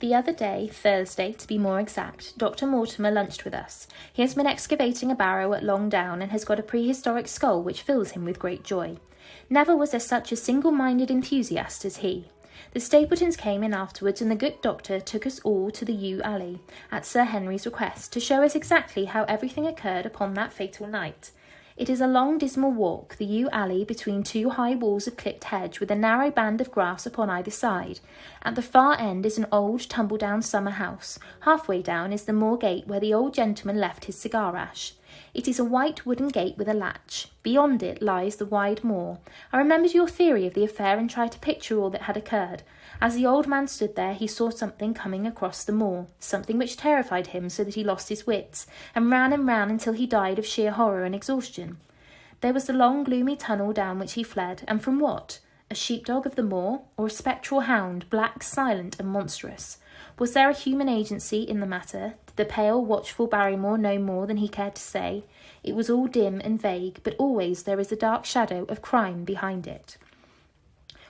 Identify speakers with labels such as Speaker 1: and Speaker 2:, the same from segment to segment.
Speaker 1: The other day, Thursday to be more exact, Dr. Mortimer lunched with us. He has been excavating a barrow at Long Down and has got a prehistoric skull which fills him with great joy. Never was there such a single-minded enthusiast as he. The Stapletons came in afterwards, and the good doctor took us all to the yew alley, at Sir Henry's request, to show us exactly how everything occurred upon that fatal night. It is a long dismal walk, the yew alley, between two high walls of clipped hedge, with a narrow band of grass upon either side. At the far end is an old tumble-down summer house. Half-way down is the moor gate where the old gentleman left his cigar-ash. It is a white wooden gate with a latch. Beyond it lies the wide moor. I remembered your theory of the affair and tried to picture all that had occurred. As the old man stood there, he saw something coming across the moor, something which terrified him so that he lost his wits, and ran until he died of sheer horror and exhaustion. There was the long gloomy tunnel down which he fled, and from what? A sheepdog of the moor, or a spectral hound, black, silent, and monstrous? Was there a human agency in the matter? Did the pale, watchful Barrymore know more than he cared to say? It was all dim and vague, but always there is the dark shadow of crime behind it.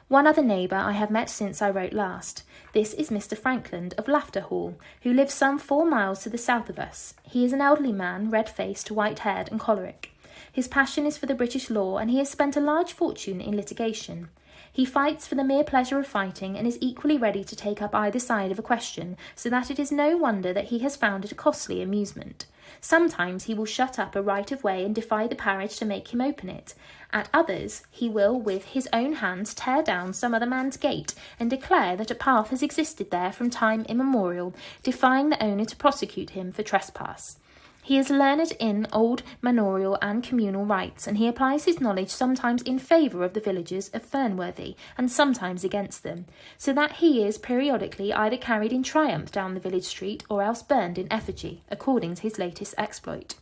Speaker 1: One other neighbour I have met since I wrote last. This is Mr. Frankland of Laughter Hall, who lives some 4 miles to the south of us. He is an elderly man, red-faced, white-haired, and choleric. His passion is for the British law, and he has spent a large fortune in litigation. He fights for the mere pleasure of fighting, and is equally ready to take up either side of a question, so that it is no wonder that he has found it a costly amusement. Sometimes he will shut up a right-of-way and defy the parish to make him open it. At others, he will with his own hands tear down some other man's gate and declare that a path has existed there from time immemorial, defying the owner to prosecute him for trespass. He is learned in old manorial and communal rights, and he applies his knowledge sometimes in favour of the villagers of Fernworthy, and sometimes against them, so that he is periodically either carried in triumph down the village street, or else burned in effigy, according to his latest exploit.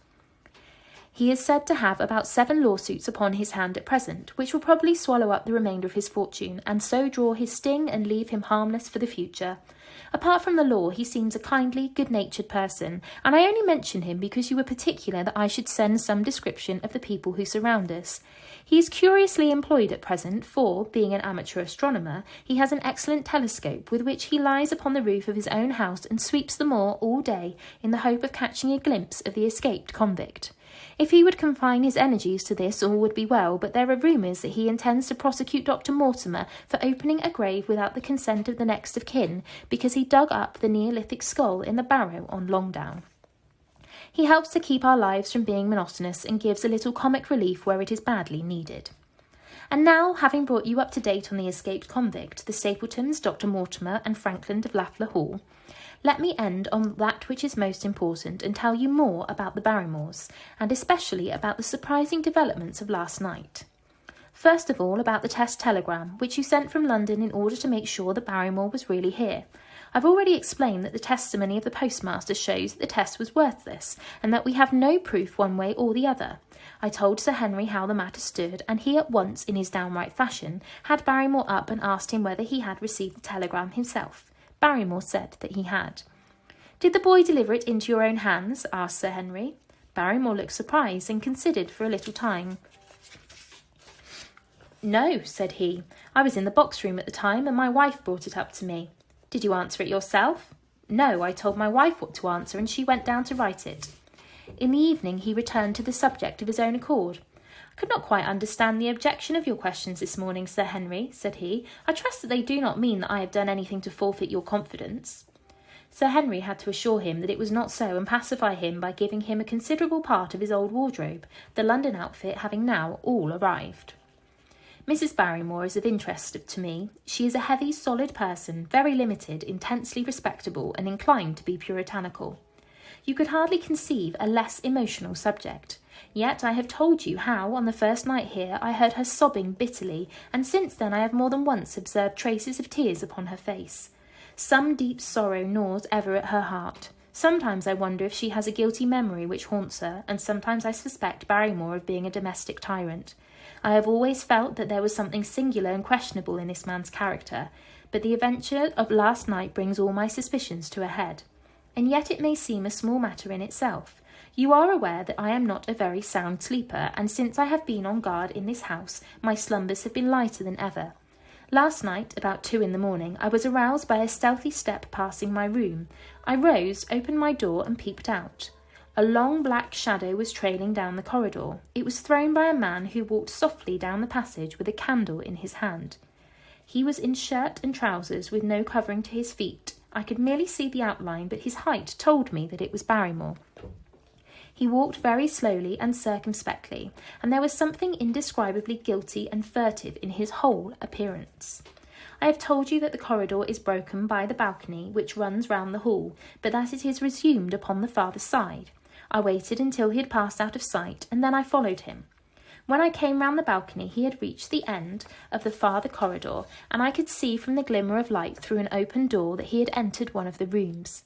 Speaker 1: He is said to have about 7 lawsuits upon his hand at present, which will probably swallow up the remainder of his fortune, and so draw his sting and leave him harmless for the future. Apart from the law, he seems a kindly, good-natured person, and I only mention him because you were particular that I should send some description of the people who surround us. He is curiously employed at present, for, being an amateur astronomer, he has an excellent telescope with which he lies upon the roof of his own house and sweeps the moor all day in the hope of catching a glimpse of the escaped convict. If he would confine his energies to this, all would be well, but there are rumours that he intends to prosecute Dr. Mortimer for opening a grave without the consent of the next of kin, because he dug up the Neolithic skull in the barrow on Longdown. He helps to keep our lives from being monotonous and gives a little comic relief where it is badly needed. And now, having brought you up to date on the escaped convict, the Stapletons, Dr. Mortimer, and Frankland of Laughter Hall, let me end on that which is most important and tell you more about the Barrymores, and especially about the surprising developments of last night. First of all, about the test telegram, which you sent from London in order to make sure that Barrymore was really here. I've already explained that the testimony of the postmaster shows that the test was worthless, and that we have no proof one way or the other. I told Sir Henry how the matter stood, and he at once, in his downright fashion, had Barrymore up and asked him whether he had received the telegram himself. Barrymore said that he had. "Did the boy deliver it into your own hands?" asked Sir Henry. Barrymore looked surprised and considered for a little time. "No," said he. "I was in the box-room at the time, and my wife brought it up to me." "Did you answer it yourself?" "No, I told my wife what to answer, and she went down to write it." In the evening he returned to the subject of his own accord. "I could not quite understand the objection of your questions this morning, Sir Henry," said he. "I trust that they do not mean that I have done anything to forfeit your confidence." Sir Henry had to assure him that it was not so, and pacify him by giving him a considerable part of his old wardrobe, the London outfit having now all arrived. Mrs. Barrymore is of interest to me. She is a heavy, solid person, very limited, intensely respectable, and inclined to be puritanical. You could hardly conceive a less emotional subject. Yet I have told you how, on the first night here, I heard her sobbing bitterly, and since then I have more than once observed traces of tears upon her face. Some deep sorrow gnaws ever at her heart. Sometimes I wonder if she has a guilty memory which haunts her, and sometimes I suspect Barrymore of being a domestic tyrant. I have always felt that there was something singular and questionable in this man's character, but the adventure of last night brings all my suspicions to a head. And yet it may seem a small matter in itself. You are aware that I am not a very sound sleeper, and since I have been on guard in this house, my slumbers have been lighter than ever. Last night, about 2 in the morning, I was aroused by a stealthy step passing my room. I rose, opened my door, and peeped out. A long black shadow was trailing down the corridor. It was thrown by a man who walked softly down the passage with a candle in his hand. He was in shirt and trousers with no covering to his feet. I could merely see the outline, but his height told me that it was Barrymore. He walked very slowly and circumspectly, and there was something indescribably guilty and furtive in his whole appearance. I have told you that the corridor is broken by the balcony which runs round the hall, but that it is resumed upon the farther side. I waited until he had passed out of sight, and then I followed him. When I came round the balcony, he had reached the end of the farther corridor, and I could see from the glimmer of light through an open door that he had entered one of the rooms.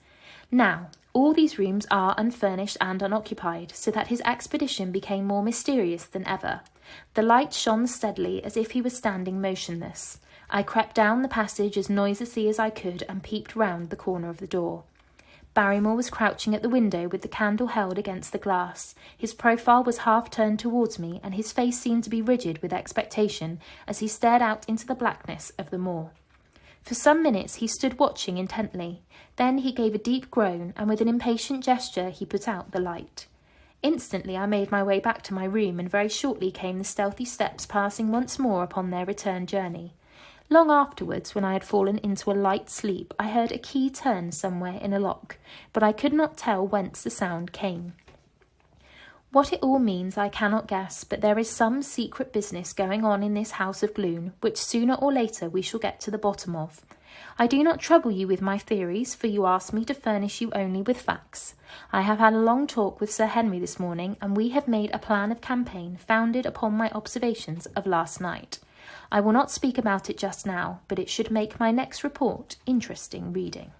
Speaker 1: Now, all these rooms are unfurnished and unoccupied, so that his expedition became more mysterious than ever. The light shone steadily as if he was standing motionless. I crept down the passage as noiselessly as I could and peeped round the corner of the door. Barrymore was crouching at the window with the candle held against the glass. His profile was half turned towards me, and his face seemed to be rigid with expectation as he stared out into the blackness of the moor. For some minutes he stood watching intently. Then he gave a deep groan, and with an impatient gesture he put out the light. Instantly I made my way back to my room, and very shortly came the stealthy steps passing once more upon their return journey. Long afterwards, when I had fallen into a light sleep, I heard a key turn somewhere in a lock, but I could not tell whence the sound came. What it all means I cannot guess, but there is some secret business going on in this house of gloom, which sooner or later we shall get to the bottom of. I do not trouble you with my theories, for you ask me to furnish you only with facts. I have had a long talk with Sir Henry this morning, and we have made a plan of campaign founded upon my observations of last night. I will not speak about it just now, but it should make my next report interesting reading.